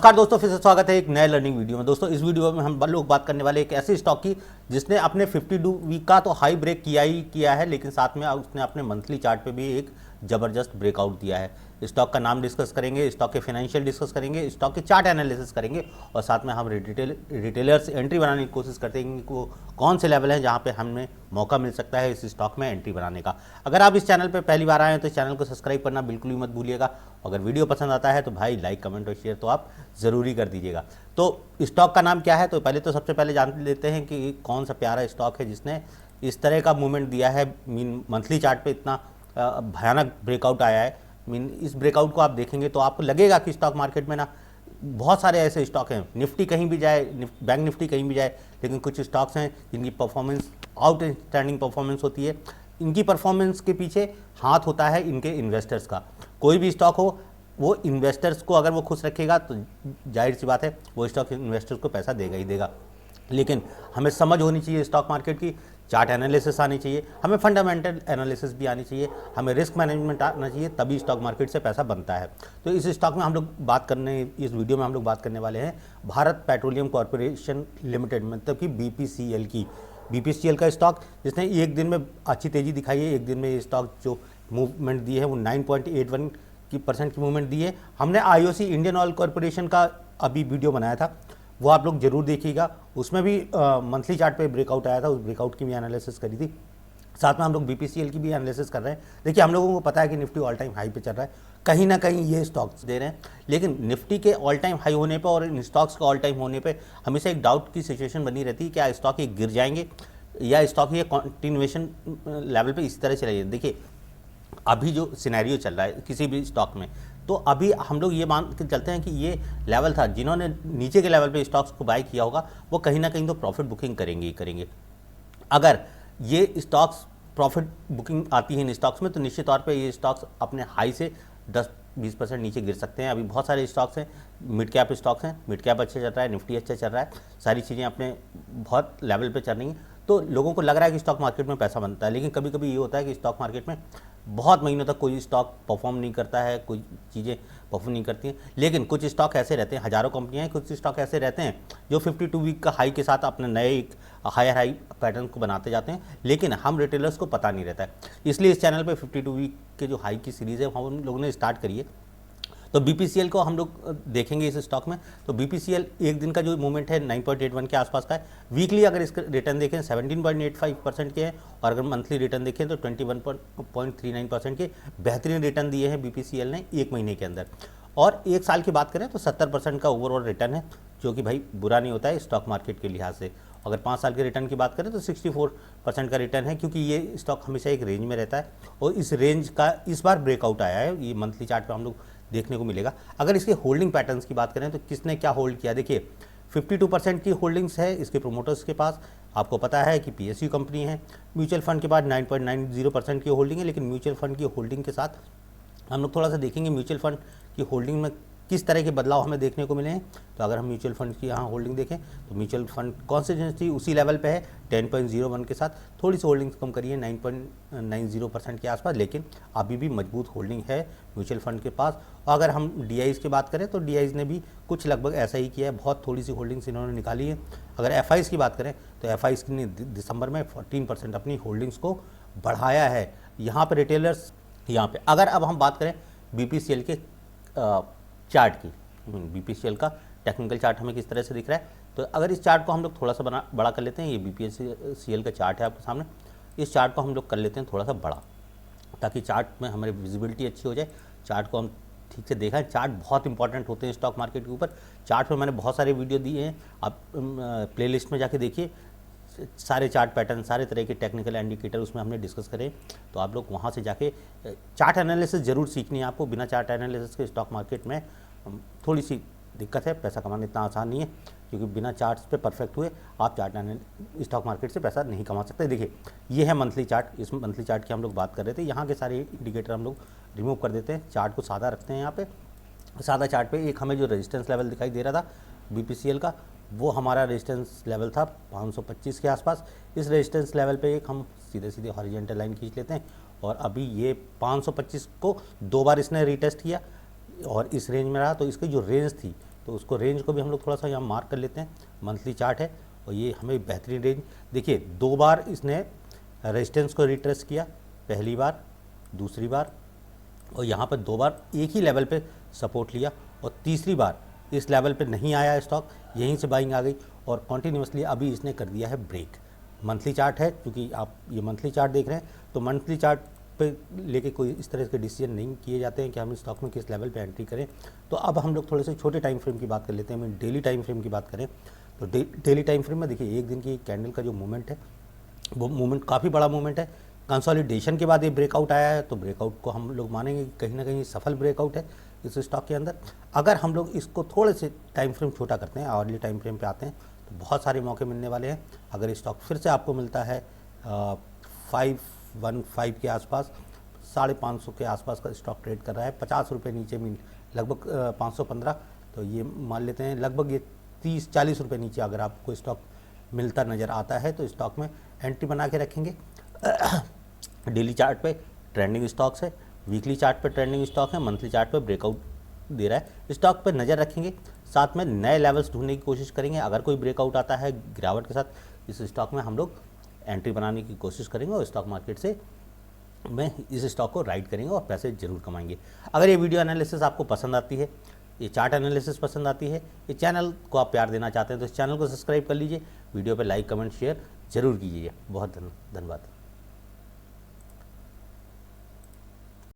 नमस्कार दोस्तों, फिर से स्वागत है एक नए लर्निंग वीडियो में। दोस्तों इस वीडियो में हम लोग बात करने वाले एक ऐसे स्टॉक की जिसने अपने 52 वीक का तो हाई ब्रेक किया ही किया है, लेकिन साथ में उसने अपने मंथली चार्ट पे भी एक ज़बरदस्त ब्रेकआउट दिया है। स्टॉक का नाम डिस्कस करेंगे, स्टॉक के फाइनेंशियल डिस्कस करेंगे, स्टॉक के चार्ट एनालिसिस करेंगे और साथ में हम रिटेलर्स एंट्री बनाने की कोशिश करते हैं कि वो कौन से लेवल हैं जहाँ पे हमें मौका मिल सकता है इस स्टॉक में एंट्री बनाने का। अगर आप इस चैनल पर पहली बार आए हैं तो इस चैनल को सब्सक्राइब करना बिल्कुल भी मत भूलिएगा। अगर वीडियो पसंद आता है तो भाई लाइक, कमेंट और शेयर तो आप ज़रूरी कर दीजिएगा। तो स्टॉक का नाम क्या है, तो पहले तो सबसे पहले जान लेते हैं कि कौन सा प्यारा स्टॉक है जिसने इस तरह का मूवमेंट दिया है। मीन मंथली चार्ट पे इतना भयानक ब्रेकआउट आया है। मीन इस ब्रेकआउट को आप देखेंगे तो आपको लगेगा कि स्टॉक मार्केट में ना बहुत सारे ऐसे स्टॉक हैं, निफ्टी कहीं भी जाए, बैंक निफ्टी कहीं भी जाए, लेकिन कुछ स्टॉक्स हैं जिनकी परफॉर्मेंस आउटस्टैंडिंग परफॉर्मेंस होती है। इनकी परफॉर्मेंस के पीछे हाथ होता है इनके इन्वेस्टर्स का। कोई भी स्टॉक हो, वो इन्वेस्टर्स को अगर वो खुश रखेगा तो जाहिर सी बात है वो स्टॉक इन्वेस्टर्स को पैसा देगा ही देगा। लेकिन हमें समझ होनी चाहिए स्टॉक मार्केट की, चार्ट एनालिसिस आनी चाहिए, हमें फंडामेंटल एनालिसिस भी आनी चाहिए, हमें रिस्क मैनेजमेंट आना चाहिए, तभी स्टॉक मार्केट से पैसा बनता है। तो इस स्टॉक में हम लोग इस वीडियो में हम लोग बात करने वाले हैं भारत पेट्रोलियम कॉरपोरेशन लिमिटेड, मतलब कि बीपीसीएल की। बीपीसीएल का स्टॉक जिसने एक दिन में अच्छी तेज़ी दिखाई है। एक दिन में ये स्टॉक जो मूवमेंट दी है वो 9.81 की परसेंट की मूवमेंट दी है। हमने आईओसी इंडियन ऑयल कॉरपोरेशन का अभी वीडियो बनाया था, वो आप लोग जरूर देखिएगा। उसमें भी मंथली चार्ट पे ब्रेकआउट आया था, उस ब्रेकआउट की भी एनालिसिस करी थी। साथ में हम लोग बीपीसीएल की भी एनालिसिस कर रहे हैं। देखिए, हम लोगों को पता है कि निफ्टी ऑल टाइम हाई पे चल रहा है, कहीं ना कहीं ये स्टॉक्स दे रहे हैं, लेकिन निफ्टी के ऑल टाइम हाई होने पे और इन स्टॉक्स के ऑल टाइम होने पे हमेशा एक डाउट की सिचुएशन बनी रहती है, क्या स्टॉक ये गिर जाएंगे या स्टॉक ये कंटिन्यूएशन लेवल पे इसी तरह चलेंगे। देखिए, अभी जो सिनेरियो चल रहा है किसी भी स्टॉक में, तो अभी हम लोग ये मान के चलते हैं कि ये लेवल था, जिन्होंने नीचे के लेवल पे स्टॉक्स को बाय किया होगा वो कहीं ना कहीं तो प्रॉफिट बुकिंग करेंगे ही करेंगे। अगर ये स्टॉक्स प्रॉफिट बुकिंग आती है इन स्टॉक्स में तो निश्चित तौर पे ये स्टॉक्स अपने हाई से 10-20% नीचे गिर सकते हैं। अभी बहुत सारे स्टॉक्स हैं, मिड कैप स्टॉक्स हैं, मिड कैप अच्छा चल रहा है, निफ्टी अच्छा चल रहा है, सारी चीज़ें अपने बहुत लेवल पे चल रही हैं। तो लोगों को लग रहा है कि स्टॉक मार्केट में पैसा बनता है, लेकिन कभी कभी ये होता है कि स्टॉक मार्केट में बहुत महीनों तक कोई स्टॉक परफॉर्म नहीं करता है, कोई चीज़ें परफॉर्म नहीं करती हैं। लेकिन कुछ स्टॉक ऐसे रहते हैं, हज़ारों कंपनियां हैं, कुछ स्टॉक ऐसे रहते हैं जो 52 वीक का हाई के साथ अपने नए एक हायर हाई पैटर्न को बनाते जाते हैं, लेकिन हम रिटेलर्स को पता नहीं रहता है। इसलिए इस चैनल पे 52 वीक के जो हाई की सीरीज़ है हम लोगों ने स्टार्ट करी है। तो बीपीसीएल को हम लोग देखेंगे इस स्टॉक में। तो बीपीसीएल एक दिन का जो मूवमेंट है 9.81 के आसपास का है। वीकली अगर इसके रिटर्न देखें 17.85% के हैं, और अगर मंथली रिटर्न देखें तो 21.39% के बेहतरीन रिटर्न दिए हैं बीपीसीएल ने एक महीने के अंदर। और एक साल की बात करें तो 70% का ओवरऑल रिटर्न है, जो कि भाई बुरा नहीं होता है स्टॉक मार्केट के लिहाज से। अगर 5 साल के रिटर्न की बात करें तो 64% का रिटर्न है, क्योंकि ये स्टॉक हमेशा एक रेंज में रहता है और इस रेंज का इस बार ब्रेकआउट आया है। ये मंथली चार्ट पे हम लोग देखने को मिलेगा। अगर इसके होल्डिंग पैटर्न्स की बात करें तो किसने क्या होल्ड किया, देखिए 52% की होल्डिंग्स है इसके प्रोमोटर्स के पास। आपको पता है कि पीएसयू कंपनी है। म्यूचुअल फंड के बाद 9.90% की होल्डिंग है, लेकिन म्यूचुअल फंड की होल्डिंग के साथ हम लोग थोड़ा सा देखेंगे म्यूचुअल फंड की होल्डिंग में किस तरह के बदलाव हमें देखने को मिले हैं। तो अगर हम म्यूचुअल फंड की यहाँ होल्डिंग देखें तो म्यूचुअल फंड कॉन्सिस्टेंसी उसी लेवल पे है 10.01 के साथ, थोड़ी सी होल्डिंग्स कम करी है 9.90% के आसपास, लेकिन अभी भी मजबूत होल्डिंग है म्यूचुअल फंड के पास। और अगर हम डीआईज़ की बात करें तो डीआईज़ ने भी कुछ लगभग ऐसा ही किया है, बहुत थोड़ी सी होल्डिंग्स इन्होंने निकाली है। अगर एफआईज़ की बात करें तो एफआईज़ ने दिसंबर में 14% अपनी होल्डिंग्स को बढ़ाया है। यहाँ पर रिटेलर्स यहाँ पे अगर अब हम बात करें बीपीसीएल के चार्ट की, बीपीसीएल का टेक्निकल चार्ट हमें किस तरह से दिख रहा है, तो अगर इस चार्ट को हम लोग थोड़ा सा बड़ा कर लेते हैं, ये बीपीसीएल का चार्ट है आपके सामने, इस चार्ट को हम लोग कर लेते हैं थोड़ा सा बड़ा, ताकि चार्ट में हमारी विजिबिलिटी अच्छी हो जाए, चार्ट को हम ठीक से देखा है। चार्ट बहुत इंपॉर्टेंट होते हैं स्टॉक मार्केट के ऊपर। चार्ट पर मैंने बहुत सारे वीडियो दिए हैं, आप प्लेलिस्ट में जाके देखिए, सारे चार्ट पैटर्न, सारे तरह के टेक्निकल इंडिकेटर उसमें हमने डिस्कस करे। तो आप लोग वहाँ से जाके चार्ट एनालिसिस ज़रूर सीखनी है आपको। बिना चार्ट एनालिसिस के स्टॉक मार्केट में थोड़ी सी दिक्कत है, पैसा कमाना इतना आसान नहीं है, क्योंकि बिना चार्ट्स पे परफेक्ट हुए आप स्टॉक मार्केट से पैसा नहीं कमा सकते। देखिए, ये है मंथली चार्ट। इस मंथली चार्ट की हम लोग बात कर रहे थे। यहाँ के सारे इंडिकेटर हम लोग रिमूव कर देते हैं, चार्ट को सादा रखते हैं। यहाँ पे सादा चार्ट पे एक हमें जो रेजिस्टेंस लेवल दिखाई दे रहा था बीपीसीएल का, वो हमारा रेजिस्टेंस लेवल था 525 के आसपास। इस रेजिस्टेंस लेवल पे एक हम सीधे सीधे हॉरिजॉन्टल लाइन खींच लेते हैं, और अभी ये 525 को 2 बार इसने रीटेस्ट किया और इस रेंज में रहा। तो इसकी जो रेंज थी तो उसको रेंज को भी हम लोग थोड़ा सा यहाँ मार्क कर लेते हैं। मंथली चार्ट है और ये हमें बेहतरीन रेंज देखिए, 2 बार इसने रेजिस्टेंस को रिट्रेस किया, पहली बार, दूसरी बार, और यहाँ पर 2 बार एक ही लेवल पे सपोर्ट लिया और तीसरी बार इस लेवल पे नहीं आया स्टॉक, यहीं से बाइंग आ गई और कॉन्टीन्यूसली अभी इसने कर दिया है ब्रेक। मंथली चार्ट है, क्योंकि आप ये मंथली चार्ट देख रहे हैं तो मंथली चार्ट पे लेके कोई इस तरह के डिसीजन नहीं किए जाते हैं कि हम स्टॉक में किस लेवल पे एंट्री करें। तो अब हम लोग थोड़े से छोटे टाइम फ्रेम की बात कर लेते हैं। हम डेली टाइम फ्रेम की बात करें तो डेली टाइम फ्रेम में देखिए, एक दिन की कैंडल का जो मूवमेंट है वो मूवमेंट काफ़ी बड़ा मूवमेंट है। कंसोलिडेशन के बाद ये ब्रेकआउट आया है, तो ब्रेकआउट को हम लोग मानेंगे कि कहीं ना कहीं सफल ब्रेकआउट है इस स्टॉक के अंदर। अगर हम लोग इसको थोड़े से टाइम फ्रेम छोटा करते हैं, आवरली टाइम फ्रेम पे आते हैं, तो बहुत सारे मौके मिलने वाले हैं। अगर स्टॉक फिर से आपको मिलता है 515 के आसपास, 550 के आसपास का स्टॉक ट्रेड कर रहा है, 50 रुपये नीचे मिल लगभग 515, तो ये मान लेते हैं लगभग ये 30-40 रुपये नीचे अगर आपको स्टॉक मिलता नज़र आता है तो स्टॉक में एंट्री बना के रखेंगे। डेली चार्ट पे ट्रेंडिंग स्टॉक्स है, वीकली चार्ट पे ट्रेंडिंग स्टॉक है, मंथली चार्ट पे ब्रेकआउट दे रहा है, स्टॉक पे नज़र रखेंगे। साथ में नए लेवल्स ढूंढने की कोशिश करेंगे। अगर कोई ब्रेकआउट आता है गिरावट के साथ इस स्टॉक में, हम लोग एंट्री बनाने की कोशिश करेंगे और स्टॉक मार्केट से में इस स्टॉक को राइड करेंगे और पैसे जरूर कमाएंगे। अगर ये वीडियो एनालिसिस आपको पसंद आती है, ये चार्ट एनालिसिस पसंद आती है, ये चैनल को आप प्यार देना चाहते हैं तो इस चैनल को सब्सक्राइब कर लीजिए, वीडियो पे लाइक कमेंट शेयर जरूर कीजिए। बहुत धन्यवाद।